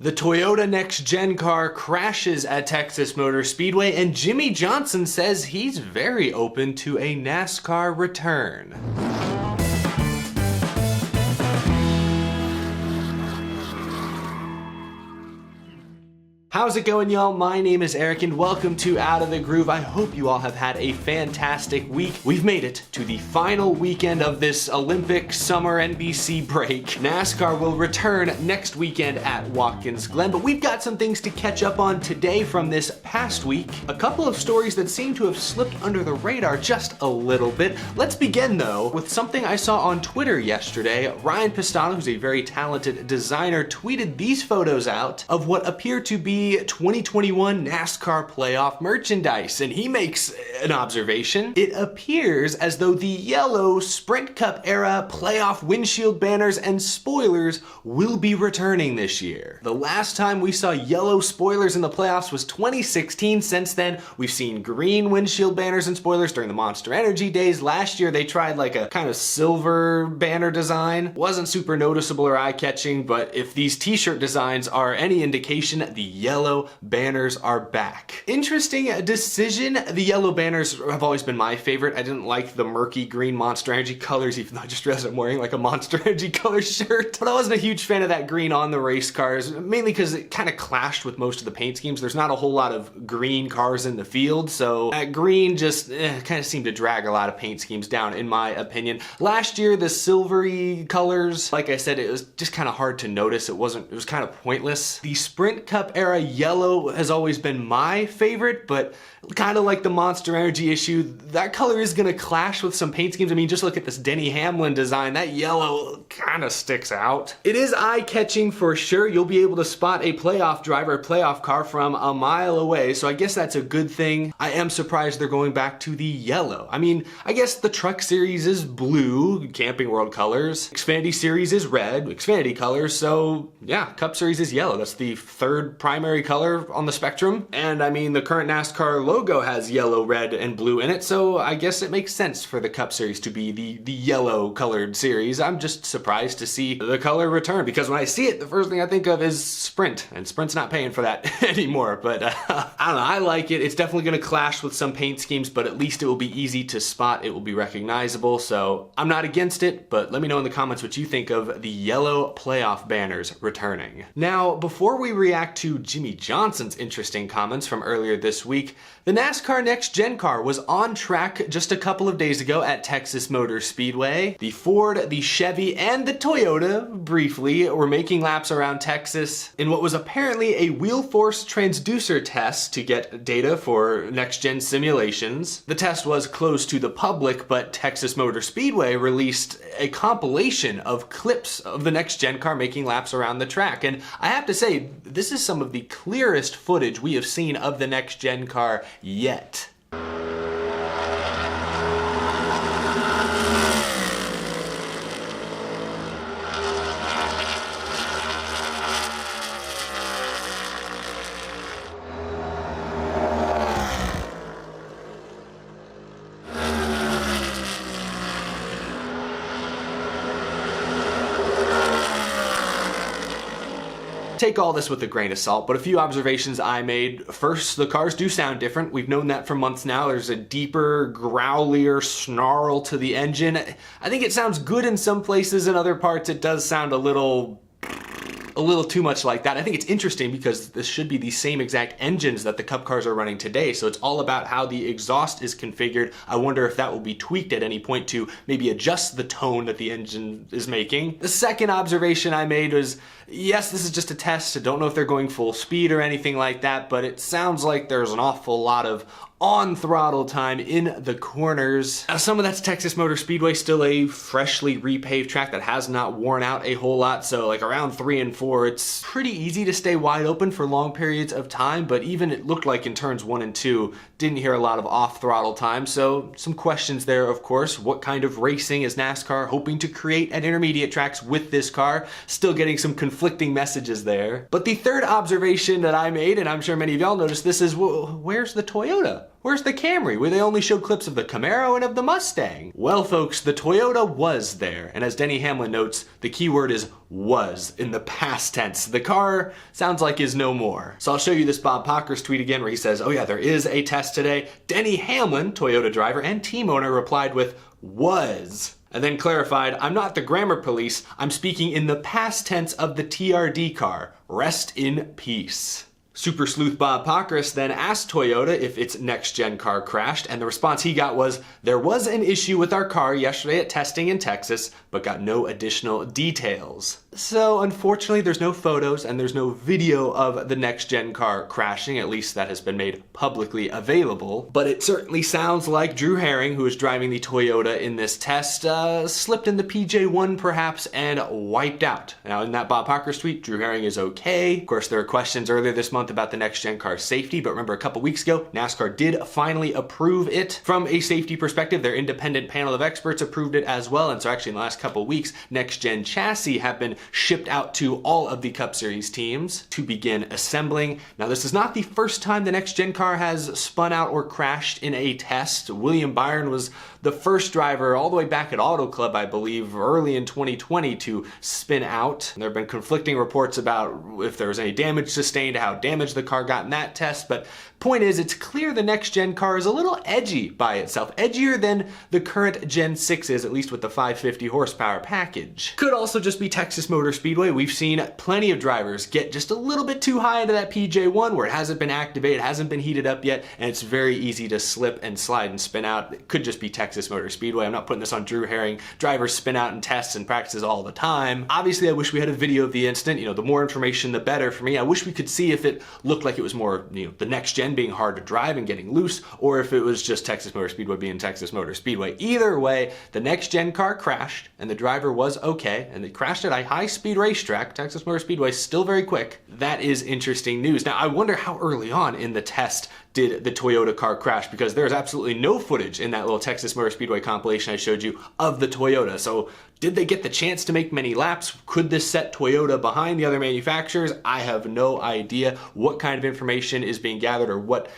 The Toyota Next Gen car crashes at Texas Motor Speedway, and Jimmie Johnson says he's very open to a NASCAR return. How's it going, y'all? My name is Eric and welcome to Out of the Groove. I hope you all have had a fantastic week. We've made it to the final weekend of this Olympic summer NBC break. NASCAR will return next weekend at Watkins Glen, but we've got some things to catch up on today from this past week. A couple of stories that seem to have slipped under the radar just a little bit. Let's begin though with something I saw on Twitter yesterday. Ryan Pistano, who's a very talented designer, tweeted these photos out of what appear to be 2021 NASCAR playoff merchandise, and he makes an observation. It appears as though the yellow Sprint Cup era playoff windshield banners and spoilers will be returning this year. The last time we saw yellow spoilers in the playoffs was 2016. Since then, we've seen green windshield banners and spoilers during the Monster Energy days. Last year, they tried like a kind of silver banner design. Wasn't super noticeable or eye-catching, but if these t-shirt designs are any indication, the yellow banners are back. Interesting decision. The yellow banners have always been my favorite. I didn't like the murky green Monster Energy colors, even though I just realized I'm wearing like a Monster Energy color shirt. But I wasn't a huge fan of that green on the race cars, mainly because it kind of clashed with most of the paint schemes. There's not a whole lot of green cars in the field, so that green just kind of seemed to drag a lot of paint schemes down, in my opinion. Last year, the silvery colors, like I said, it was just kind of hard to notice. It was kind of pointless. The Sprint Cup era yellow has always been my favorite, but kind of like the Monster Energy issue, that color is gonna clash with some paint schemes. I mean, just look at this Denny Hamlin design. That yellow kind of sticks out. It is eye-catching for sure. You'll be able to spot a playoff driver, a playoff car from a mile away, so I guess that's a good thing. I am surprised they're going back to the yellow. I mean, I guess the Truck Series is blue, Camping World colors. Xfinity Series is red, Xfinity colors, so yeah, Cup Series is yellow. That's the third primary color on the spectrum. And I mean, the current NASCAR logo has yellow, red, and blue in it, so I guess it makes sense for the Cup Series to be the yellow colored series. I'm just surprised to see the color return, because when I see it, the first thing I think of is Sprint, and Sprint's not paying for that anymore, but I don't know, I like it. It's definitely gonna clash with some paint schemes, but at least it will be easy to spot, it will be recognizable, so I'm not against it, but let me know in the comments what you think of the yellow playoff banners returning. Now, before we react to Jimmie Johnson's interesting comments from earlier this week, the NASCAR Next Gen car was on track just a couple of days ago at Texas Motor Speedway. The Ford, the Chevy, and the Toyota, briefly, were making laps around Texas in what was apparently a wheel force transducer test to get data for Next Gen simulations. The test was closed to the public, but Texas Motor Speedway released a compilation of clips of the Next Gen car making laps around the track. And I have to say, this is some of the clearest footage we have seen of the Next Gen car yet. Take all this with a grain of salt, but a few observations I made. First, the cars do sound different. We've known that for months now. There's a deeper, growlier snarl to the engine. I think it sounds good in some places. In other parts, it does sound a little too much like that. I think it's interesting because this should be the same exact engines that the Cup cars are running today, so it's all about how the exhaust is configured. I wonder if that will be tweaked at any point to maybe adjust the tone that the engine is making. The second observation I made was, yes, this is just a test. I don't know if they're going full speed or anything like that, but it sounds like there's an awful lot of on throttle time in the corners. Now, some of that's Texas Motor Speedway, still a freshly repaved track that has not worn out a whole lot, so like around 3 and 4, it's pretty easy to stay wide open for long periods of time, but even it looked like in turns 1 and 2, didn't hear a lot of off throttle time, so some questions there, of course. What kind of racing is NASCAR hoping to create at intermediate tracks with this car? Still getting some conflicting messages there. But the third observation that I made, and I'm sure many of y'all noticed this, is, well, where's the Toyota? Where's the Camry, where they only showed clips of the Camaro and of the Mustang? Well, folks, the Toyota was there, and as Denny Hamlin notes, the key word is was in the past tense. The car sounds like is no more. So I'll show you this Bob Pockrass tweet again where he says, oh yeah, there is a test today. Denny Hamlin, Toyota driver and team owner, replied with was. And then clarified, I'm not the grammar police, I'm speaking in the past tense of the TRD car. Rest in peace. Super sleuth Bob Pockrass then asked Toyota if its next-gen car crashed, and the response he got was, there was an issue with our car yesterday at testing in Texas, but got no additional details. So unfortunately there's no photos and there's no video of the next-gen car crashing, at least that has been made publicly available. But it certainly sounds like Drew Herring, who is driving the Toyota in this test, slipped in the PJ1 perhaps and wiped out. Now in that Bob Pockrass tweet, Drew Herring is okay. Of course, there were questions earlier this month about the next-gen car safety, but remember a couple weeks ago, NASCAR did finally approve it from a safety perspective. Their independent panel of experts approved it as well, and so actually in the last couple weeks, next-gen chassis have been shipped out to all of the Cup Series teams to begin assembling. Now this is not the first time the next-gen car has spun out or crashed in a test. William Byron was the first driver all the way back at Auto Club, I believe, early in 2020 to spin out. There have been conflicting reports about if there was any damage sustained, how damaged the car got in that test, but point is, it's clear the next-gen car is a little edgy by itself, edgier than the current Gen 6 is, at least with the 550 horsepower package. Could also just be Texas Motor Speedway. We've seen plenty of drivers get just a little bit too high into that PJ1 where it hasn't been activated, hasn't been heated up yet, and it's very easy to slip and slide and spin out. It could just be Texas Motor Speedway. I'm not putting this on Drew Herring. Drivers spin out in tests and practices all the time. Obviously, I wish we had a video of the incident. You know, the more information, the better for me. I wish we could see if it looked like it was more, the next gen being hard to drive and getting loose, or if it was just Texas Motor Speedway being Texas Motor Speedway. Either way, the next gen car crashed and the driver was okay, and they crashed at a high-speed racetrack. Texas Motor Speedway is still very quick. That is interesting news. Now, I wonder how early on in the test did the Toyota car crash, because there's absolutely no footage in that little Texas Motor Speedway compilation I showed you of the Toyota. So did they get the chance to make many laps? Could this set Toyota behind the other manufacturers? I have no idea what kind of information is being gathered or what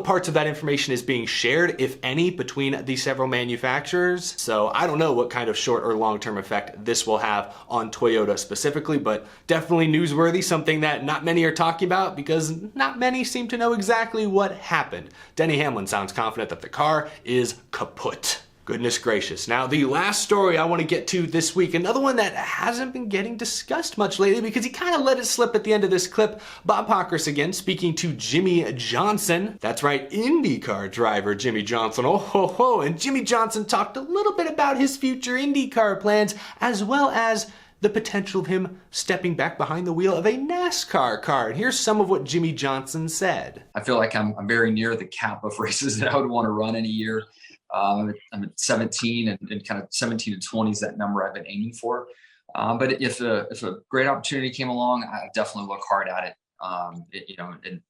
parts of that information is being shared, if any, between the several manufacturers. So I don't know what kind of short or long-term effect this will have on Toyota specifically, but definitely newsworthy, something that not many are talking about because not many seem to know exactly what happened. Denny Hamlin sounds confident that the car is kaput. Goodness gracious. Now, the last story I want to get to this week, another one that hasn't been getting discussed much lately because he kind of let it slip at the end of this clip. Bob Pockrass again speaking to Jimmy Johnson. That's right, IndyCar driver Jimmy Johnson. Oh ho ho. And Jimmy Johnson talked a little bit about his future IndyCar plans, as well as the potential of him stepping back behind the wheel of a NASCAR car. And here's some of what Jimmy Johnson said. I feel like I'm very near the cap of races that I would want to run in a year. I'm at 17 and kind of 17 to 20 is that number I've been aiming for. But if a great opportunity came along, I definitely look hard at it,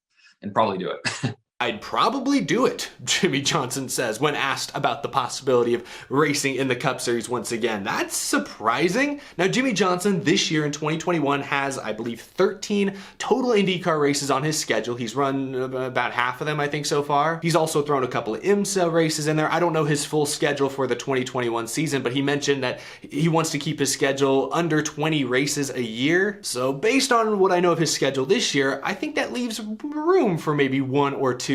and probably do it. I'd probably do it, Jimmy Johnson says when asked about the possibility of racing in the Cup Series once again. That's surprising. Now, Jimmy Johnson this year in 2021 has, I believe, 13 total IndyCar races on his schedule. He's run about half of them, I think, so far. He's also thrown a couple of IMSA races in there. I don't know his full schedule for the 2021 season, but he mentioned that he wants to keep his schedule under 20 races a year. So based on what I know of his schedule this year, I think that leaves room for maybe one or two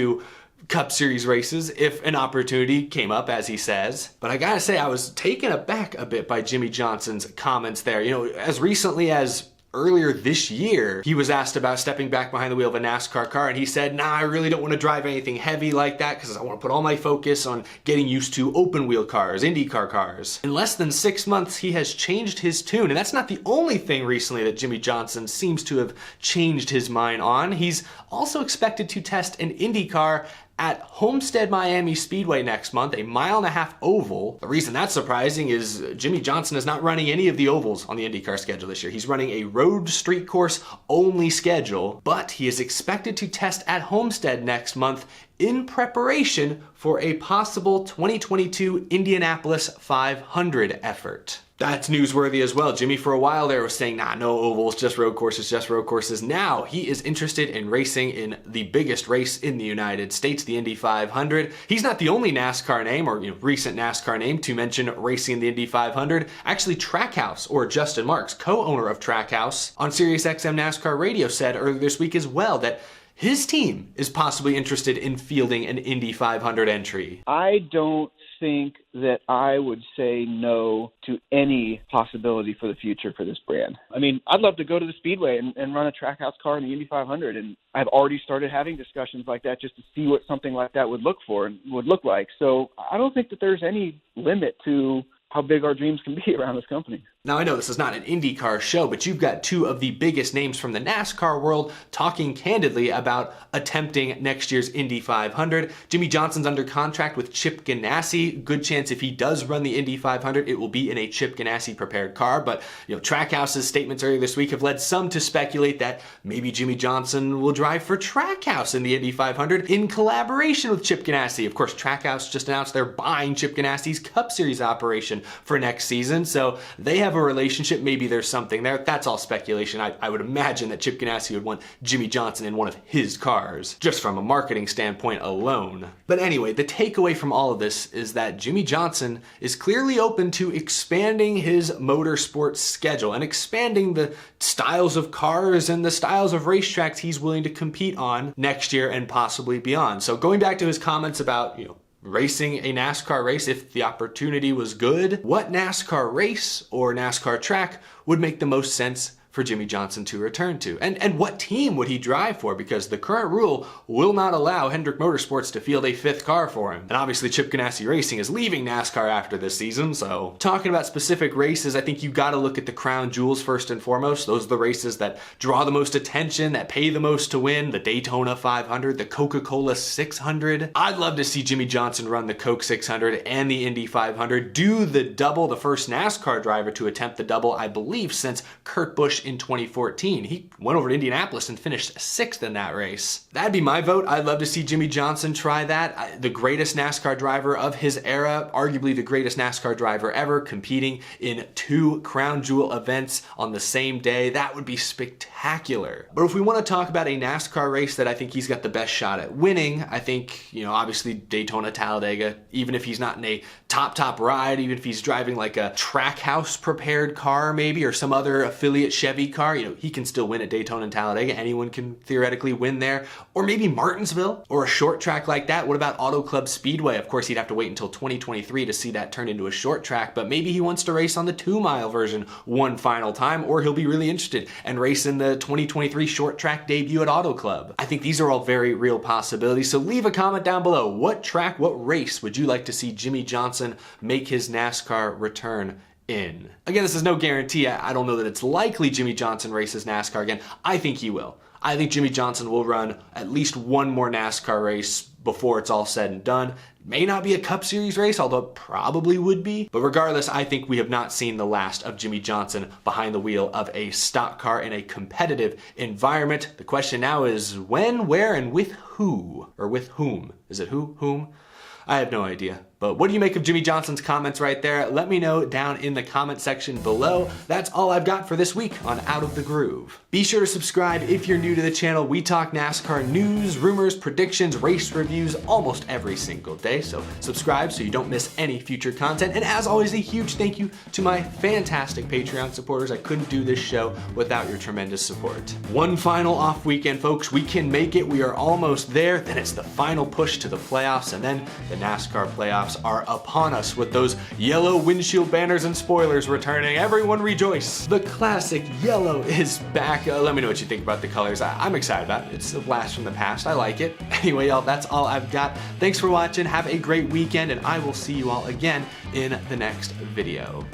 Cup Series races if an opportunity came up, as he says. But I gotta say, I was taken aback a bit by Jimmy Johnson's comments there. As recently as earlier this year, he was asked about stepping back behind the wheel of a NASCAR car, and he said, nah, I really don't want to drive anything heavy like that because I want to put all my focus on getting used to open wheel cars, IndyCar cars. In less than 6 months, he has changed his tune, and that's not the only thing recently that Jimmy Johnson seems to have changed his mind on. He's also expected to test an IndyCar at Homestead Miami Speedway next month, a 1.5-mile oval. The reason that's surprising is Jimmy Johnson is not running any of the ovals on the IndyCar schedule this year. He's running a road street course only schedule, but he is expected to test at Homestead next month in preparation for a possible 2022 Indianapolis 500 effort. That's newsworthy as well. Jimmy, for a while there, was saying, nah, no ovals, just road courses, just road courses. Now he is interested in racing in the biggest race in the United States, the Indy 500. He's not the only NASCAR name, or recent NASCAR name, to mention racing in the Indy 500. Actually, Trackhouse, or Justin Marks, co-owner of Trackhouse, on SiriusXM NASCAR Radio said earlier this week as well that his team is possibly interested in fielding an Indy 500 entry. I don't think that I would say no to any possibility for the future for this brand. I mean, I'd love to go to the Speedway and run a Trackhouse car in the Indy 500, and I've already started having discussions like that just to see what something like that would look like. So I don't think that there's any limit to how big our dreams can be around this company. Now, I know this is not an IndyCar show, but you've got two of the biggest names from the NASCAR world talking candidly about attempting next year's Indy 500. Jimmy Johnson's under contract with Chip Ganassi. Good chance if he does run the Indy 500, it will be in a Chip Ganassi prepared car. But Trackhouse's statements earlier this week have led some to speculate that maybe Jimmy Johnson will drive for Trackhouse in the Indy 500 in collaboration with Chip Ganassi. Of course, Trackhouse just announced they're buying Chip Ganassi's Cup Series operation for next season, so they have a relationship. Maybe there's something there. That's all speculation. I would imagine that Chip Ganassi would want Jimmy Johnson in one of his cars, just from a marketing standpoint alone. But anyway, the takeaway from all of this is that Jimmy Johnson is clearly open to expanding his motorsports schedule and expanding the styles of cars and the styles of racetracks he's willing to compete on next year and possibly beyond. So going back to his comments about, racing a NASCAR race if the opportunity was good, what NASCAR race or NASCAR track would make the most sense for Jimmy Johnson to return to? And what team would he drive for? Because the current rule will not allow Hendrick Motorsports to field a fifth car for him. And obviously Chip Ganassi Racing is leaving NASCAR after this season, so talking about specific races, I think you gotta look at the crown jewels first and foremost. Those are the races that draw the most attention, that pay the most to win. The Daytona 500, the Coca-Cola 600. I'd love to see Jimmy Johnson run the Coke 600 and the Indy 500, do the double, the first NASCAR driver to attempt the double, I believe, since Kurt Busch in 2014. He went over to Indianapolis and finished 6th in that race. That'd be my vote. I'd love to see Jimmy Johnson try that. The greatest NASCAR driver of his era, arguably the greatest NASCAR driver ever, competing in 2 crown jewel events on the same day. That would be spectacular. But if we want to talk about a NASCAR race that I think he's got the best shot at winning, I think, obviously Daytona, Talladega, even if he's not in a top ride, even if he's driving like a Trackhouse prepared car maybe, or some other affiliate Chevy car, he can still win at Daytona and Talladega. Anyone can theoretically win there. Or maybe Martinsville, or a short track like that. What about Auto Club Speedway? Of course, he'd have to wait until 2023 to see that turn into a short track, but maybe he wants to race on the 2-mile version one final time, or he'll be really interested and race in the 2023 short track debut at Auto Club. I think these are all very real possibilities, so leave a comment down below. What track, what race would you like to see Jimmy Johnson make his NASCAR return in? Again, this is no guarantee. I don't know that it's likely Jimmy Johnson races NASCAR again. I think he will. I think Jimmy Johnson will run at least one more NASCAR race before it's all said and done. May not be a Cup Series race, although it probably would be. But regardless, I think we have not seen the last of Jimmy Johnson behind the wheel of a stock car in a competitive environment. The question now is when, where, and with who? Or with whom? Is it who? Whom? I have no idea. But what do you make of Jimmy Johnson's comments right there? Let me know down in the comment section below. That's all I've got for this week on Out of the Groove. Be sure to subscribe if you're new to the channel. We talk NASCAR news, rumors, predictions, race reviews almost every single day. So subscribe so you don't miss any future content. And as always, a huge thank you to my fantastic Patreon supporters. I couldn't do this show without your tremendous support. One final off weekend, folks. We can make it. We are almost there. Then it's the final push to the playoffs, and then the NASCAR playoffs are upon us with those yellow windshield banners and spoilers returning. Everyone rejoice. The classic yellow is back. Let me know what you think about the colors. I'm excited about it. It's a blast from the past. I like it. Anyway, y'all, that's all I've got. Thanks for watching. Have a great weekend, and I will see you all again in the next video.